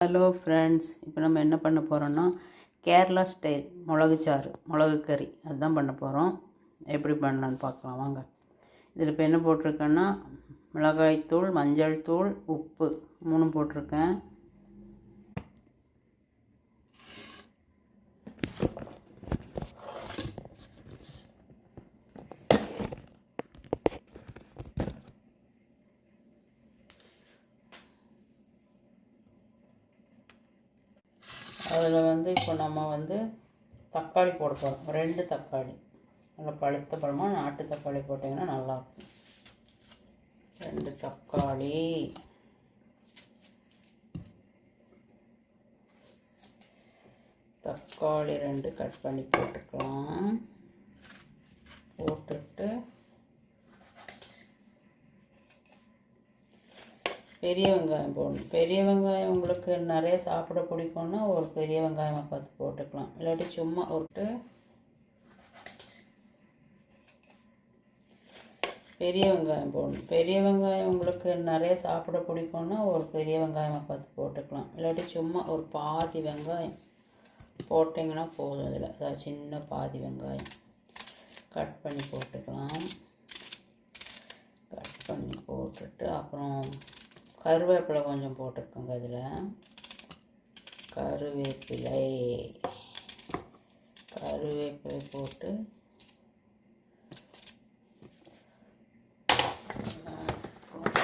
Hello friends, இப்போ நம்ம என்ன பண்ண போகிறோன்னா கேரளா ஸ்டைல் மிளகுச்சாறு, மிளகு கறி அதுதான் பண்ண போகிறோம். எப்படி பண்ணலான்னு பார்க்கலாம் வாங்க. இதில் இப்போ என்ன போட்டிருக்கேன்னா மிளகாய்த்தூள், மஞ்சள் தூள், உப்பு 3 போட்டிருக்கேன். அதில் இப்போ நம்ம தக்காளி போட போகிறோம். 2 தக்காளி, நல்லா பழுத்த பழமாக நாட்டு தக்காளி போட்டிங்கன்னா நல்லாயிருக்கும். 2 தக்காளி, தக்காளி 2 கட் பண்ணி போட்டுக்கலாம். போட்டுட்டு பெரிய வெங்காயம் போடணும். பெரிய வெங்காயம் உங்களுக்கு நிறைய சாப்பிட பிடிக்கும்னா ஒரு பெரிய வெங்காயமாக பார்த்து போட்டுக்கலாம். இல்லாட்டி சும்மா பெரிய வெங்காயம் போடணும். பெரிய வெங்காயம் உங்களுக்கு நிறைய சாப்பிட பிடிக்கும்னா ஒரு பெரிய வெங்காயமாக பார்த்து போட்டுக்கலாம். இல்லாட்டி சும்மா ஒரு பாதி வெங்காயம் போட்டிங்கன்னா போதும். இதில் அதாவது சின்ன பாதி வெங்காயம் கட் பண்ணி போட்டுக்கலாம். கட் பண்ணி போட்டுட்டு அப்புறம் கருவேப்பிலை கொஞ்சம் போட்டுக்கோங்க. இதில் கருவேப்பிலை போட்டு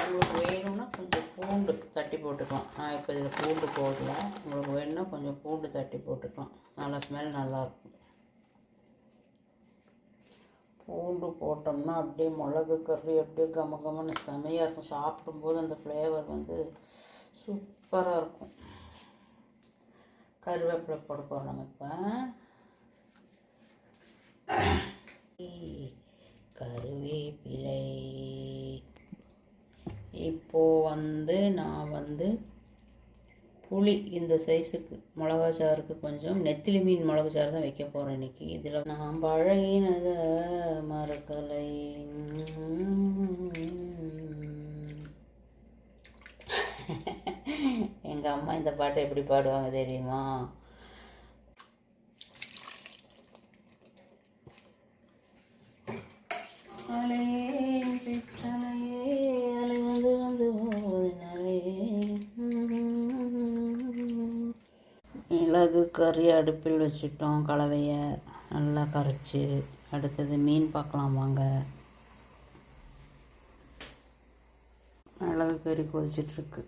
உங்களுக்கு வேணும்னா கொஞ்சம் பூண்டு தட்டி போட்டுக்கலாம். நான் இப்போ இதில் பூண்டு போடல. உங்களுக்கு வேணும்னா கொஞ்சம் பூண்டு தட்டி போட்டுக்கலாம். நல்லா ஸ்மெல் நல்லாயிருக்கும். பூண்டு போட்டோம்னா அப்படியே மிளகு கறி அப்படியே கமகமன்னு செமையாக இருக்கும். சாப்பிடும்போது அந்த ஃப்ளேவர் சூப்பராக இருக்கும். கருவேப்பிலை போட போகிறோம் நம்ம இப்போ. கருவேப்பிலை இப்போது நான் புளி இந்த சைஸுக்கு மிளகாச்சாருக்கு கொஞ்சம் நெத்திலி மீன் மிளகுச்சாறு தான் வைக்க போகிறேன் இன்றைக்கி. இதில் நான் பழகினத மறக்கலை. எங்கள் அம்மா இந்த பாட்டை எப்படி பாடுவாங்க தெரியுமா? மிளகு கறி அடுப்பில் வச்சுட்டோம். கலவையை நல்லா கரைச்சி அடுத்தது மீன் பார்க்கலாம் வாங்க. மிளகு கறி கொதிச்சிட்ருக்கு.